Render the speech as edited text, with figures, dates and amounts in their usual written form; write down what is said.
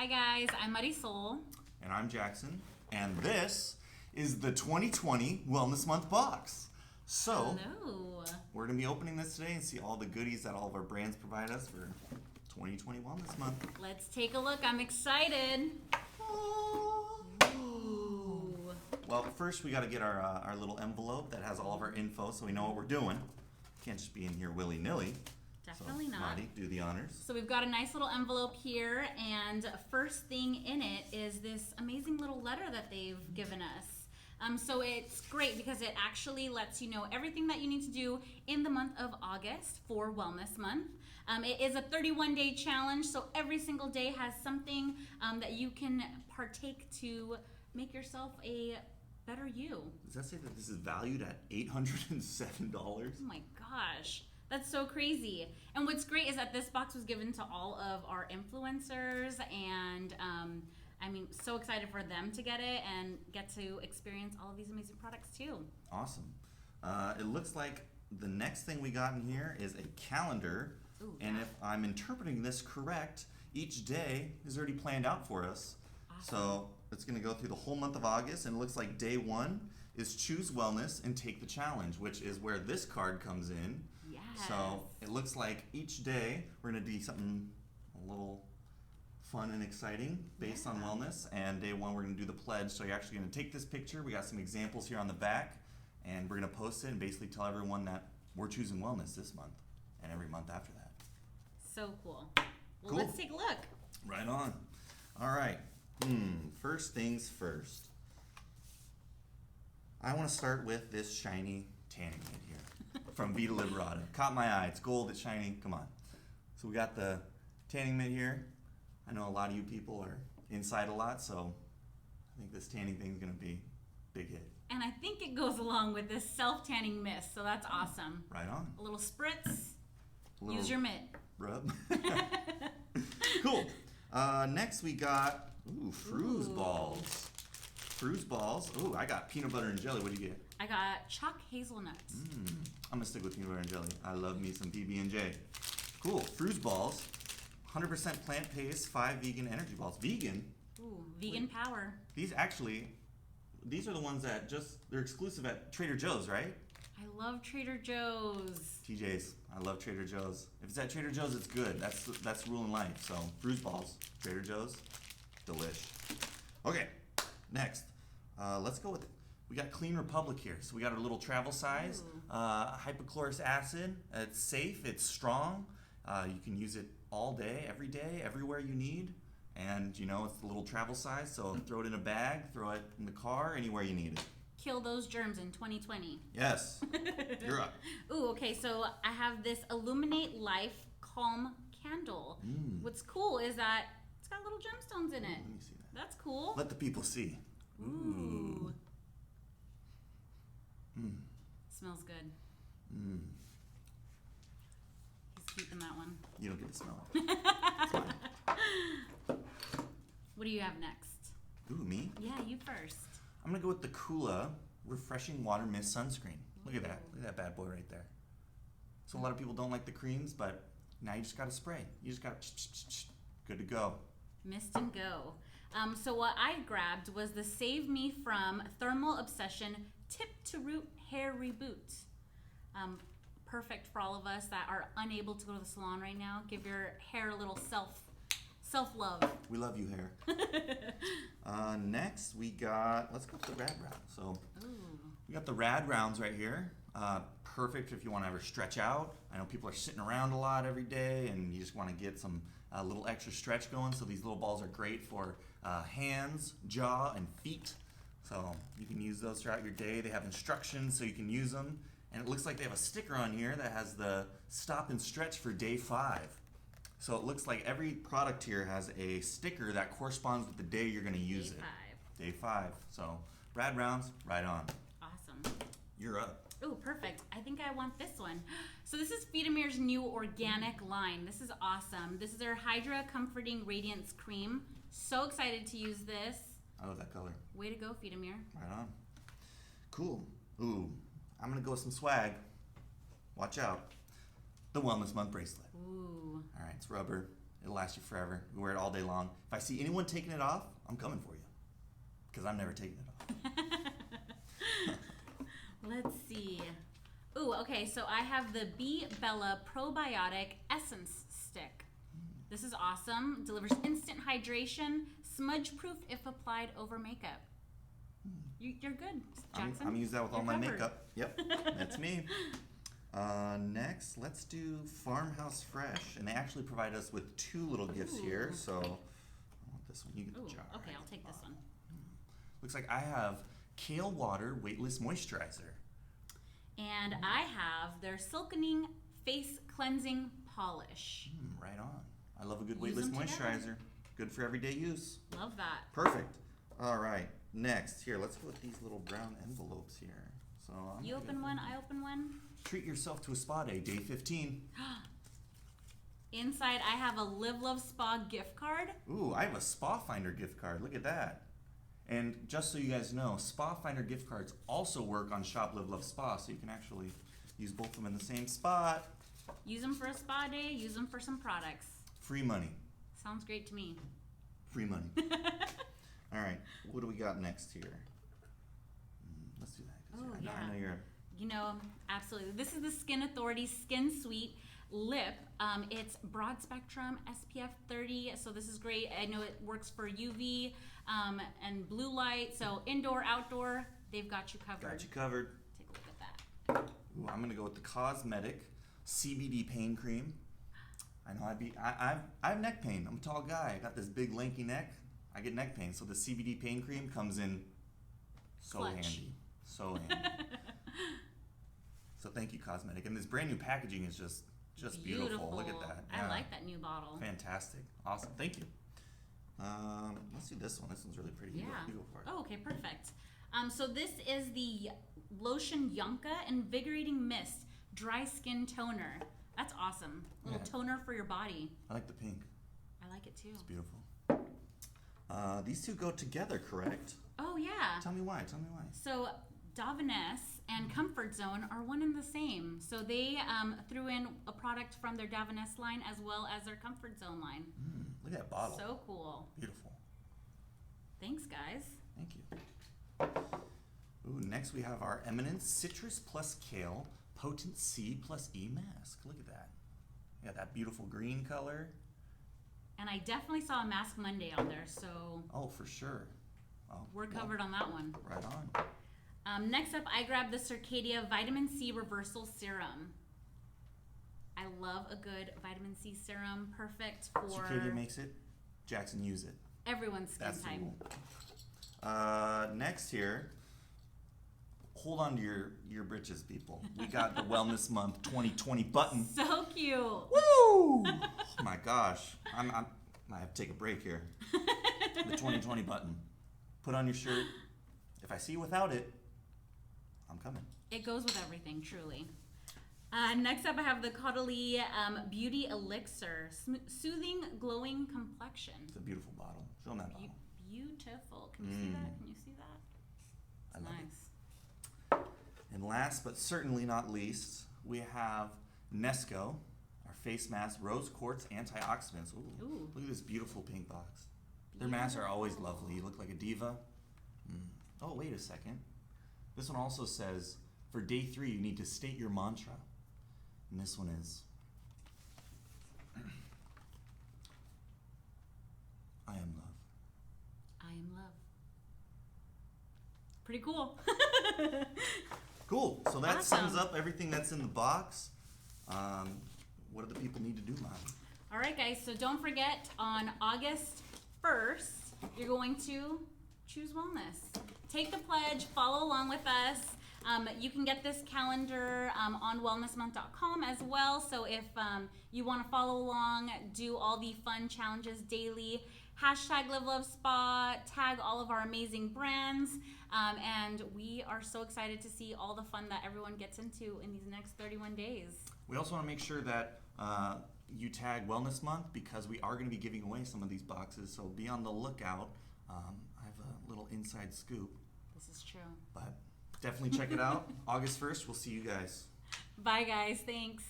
Hi guys, I'm Marisol. And I'm Jackson. And this is the 2020 Wellness Month box. So, Hello. We're going to be opening this today and see all the goodies that all of our brands provide us for 2020 Wellness Month. Let's take a look. I'm excited. Ooh. Well, first we got to get our little envelope that has all of our info so we know what we're doing. Can't just be in here willy-nilly. Definitely so, not. Marty, do the honors. So we've got a nice little envelope here, and first thing in it is this amazing little letter that they've given us. So it's great because it actually lets you know everything that you need to do in the month of August for Wellness Month. It is a 31-day challenge, so every single day has something that you can partake to make yourself a better you. Does that say that this is valued at $807? Oh my gosh. That's so crazy. And what's great is that this box was given to all of our influencers, and so excited for them to get it and get to experience all of these amazing products too. Awesome. It looks like the next thing we got in here is a calendar. Ooh, and yeah. if I'm interpreting this correct, each day is already planned out for us. Awesome. So it's going to go through the whole month of August, and it looks like day one is choose wellness and take the challenge, which is where this card comes in. Yes. So it looks like each day we're going to do something a little fun and exciting based on wellness. And day one we're going to do the pledge. So you're actually going to take this picture. We got some examples here on the back, and we're going to post it and basically tell everyone that we're choosing wellness this month and every month after that. So cool. Well, Cool. Let's take a look. Right on. All right. First things first. I want to start with this shiny tanning mitt here from Vita Liberata. Caught my eye. It's gold. It's shiny. Come on. So we got the tanning mitt here. I know a lot of you people are inside a lot, so I think this tanning thing is going to be a big hit. And I think it goes along with this self-tanning mist, so that's awesome. Right on. A little spritz. Little Use your mitt. rub. Cool. Next we got Fruze balls. Fruze balls. Ooh, I got peanut butter and jelly. What do you get? I got chalk hazelnuts. I'm gonna stick with peanut butter and jelly. I love me some PB&J. Cool. Fruze balls. 100% plant-based, 5 vegan energy balls. Vegan? Ooh, vegan power. These are the ones that they're exclusive at Trader Joe's, right? I love Trader Joe's. TJ's. I love Trader Joe's. If it's at Trader Joe's, it's good. That's rule in life. So, Fruze balls. Trader Joe's. Delish. Okay, next. Let's go with it. We got Clean Republic here. So we got our little travel size. Hypochlorous acid. It's safe. It's strong. You can use it all day, everywhere you need. And, it's the little travel size. So throw it in a bag, throw it in the car, anywhere you need it. Kill those germs in 2020. Yes. You're up. Ooh, okay, so I have this Illuminate Life Calm Candle. What's cool is that it's got little gemstones in it. Let me see that. That's cool. Let the people see. Ooh. Smells good. He's keeping that one. You don't get to smell it. It's fine. What do you have next? Ooh, me? Yeah, you first. I'm going to go with the Kula Refreshing Water Mist Sunscreen. Look at that. Look at that bad boy right there. So a lot of people don't like the creams, but now you just got to spray. You just got to good to go. Mist and go. So what I grabbed was the Save Me From Thermal Obsession Tip to Root Hair Reboot. Perfect for all of us that are unable to go to the salon right now. Give your hair a little self-love. We love you, hair. Next, let's go to the RAD Rounds. So we got the RAD Rounds right here. Perfect if you want to ever stretch out. I know people are sitting around a lot every day and you just want to get some little extra stretch going. So these little balls are great for hands, jaw, and feet. So you can use those throughout your day. They have instructions so you can use them. And it looks like they have a sticker on here that has the stop and stretch for day 5. So it looks like every product here has a sticker that corresponds with the day you're going to use it. Day 5. So RAD Rounds, right on. Awesome. You're up. Oh, perfect. I think I want this one. So this is Vitamir's new organic line. This is awesome. This is their Hydra Comforting Radiance Cream. So excited to use this. I love that color. Way to go, Vitamir. Right on. Cool. Ooh, I'm going to go with some swag. Watch out. The Wellness Month bracelet. Ooh. All right, it's rubber. It'll last you forever. You wear it all day long. If I see anyone taking it off, I'm coming for you. Because I'm never taking it off. Let's see. Ooh, okay, so I have the Bee Bella Probiotic Essence Stick. This is awesome. Delivers instant hydration, smudge-proof if applied over makeup. You're good, Jackson. I'm going to use that with all my covered. makeup. Yep, that's me. Next, let's do Farmhouse Fresh. And they actually provide us with 2 little gifts here. So I want this one. You get the jar. Okay, I'll take this one. Looks like I have Kale Water Weightless Moisturizer. And I have their Silkening Face Cleansing Polish. Right on. I love a good Use weightless them together. moisturizer. Good for everyday use. Love that. Perfect. All right. Next, here, let's go with these little brown envelopes here. So You open one, I open one. Treat yourself to a spa day, day 15. Inside, I have a Live Love Spa gift card. Ooh, I have a Spa Finder gift card. Look at that. And just so you guys know, Spa Finder gift cards also work on Shop Live Love Spa, so you can actually use both of them in the same spot. Use them for a spa day, use them for some products. Free money. Sounds great to me. Free money. All right, what do we got next here? Let's do that. 'Cause Oh, I know you're... You know, absolutely. This is the Skin Authority SkinSuit Lip. It's broad spectrum, SPF 30, so this is great. I know it works for UV and blue light, so indoor, outdoor, they've got you covered. Got you covered. Take a look at that. Ooh, I'm gonna go with the Cosmetic CBD Pain Cream. I know I have neck pain. I'm a tall guy. I got this big lanky neck. I get neck pain, so the CBD Pain Cream comes in so Clutch. handy. So handy. So thank you, Cosmetic. And this brand new packaging is just beautiful. Look at that. I like that new bottle. Fantastic. Awesome. Thank you. Let's do this one. This one's really pretty. Yeah. You go for it. Oh, okay, perfect. So this is the Lotion Yunka Invigorating Mist Dry Skin Toner. That's awesome. A little toner for your body. I like the pink. I like it too. It's beautiful. These two go together, correct? Oh yeah. Tell me why. So Davines and Comfort Zone are one and the same. So they threw in a product from their Davines line as well as their Comfort Zone line. Look at that bottle. So cool. Beautiful. Thanks, guys. Thank you. Ooh, next we have our Eminence Citrus plus Kale Potent C plus E Mask. Look at that. Yeah, that beautiful green color. And I definitely saw a Masque Monday on there, so Oh, for sure. Oh, we're covered on that one. Right on. Next up, I grabbed the Circadia Vitamin C Reversal Serum. I love a good vitamin C serum. Perfect for Circadia makes it. Jackson use it. everyone's skin That's the type. rule. Next here, hold on to your britches, people. We got the Wellness Month 2020 button. So cute. Woo! Oh my gosh. I have to take a break here. The 2020 button. Put on your shirt. If I see you without it, I'm coming. It goes with everything, truly. Next up, I have the Caudalie Beauty Elixir, Soothing Glowing Complexion. It's a beautiful bottle. Show them that bottle. Beautiful. Can you see that? Can you see that? I love Nice. And last but certainly not least, we have KNESKO, our face mask, rose quartz antioxidants. Ooh. Look at this beautiful pink box. Their masks are always lovely. You look like a diva. Oh, wait a second. This one also says, for day 3, you need to state your mantra. And this one is, I am love. I am love. Pretty cool. Cool. So that Awesome. sums up everything that's in the box. What do the people need to do, Molly? All right, guys. So don't forget, on August 1st, you're going to choose wellness. Take the pledge. Follow along with us. You can get this calendar on wellnessmonth.com as well. So if you want to follow along, do all the fun challenges daily. Hashtag Live Love Spa, tag all of our amazing brands, and we are so excited to see all the fun that everyone gets into in these next 31 days. We also want to make sure that you tag Wellness Month because we are going to be giving away some of these boxes, so be on the lookout. I have a little inside scoop. This is true. But definitely check it out. August 1st, we'll see you guys. Bye, guys. Thanks.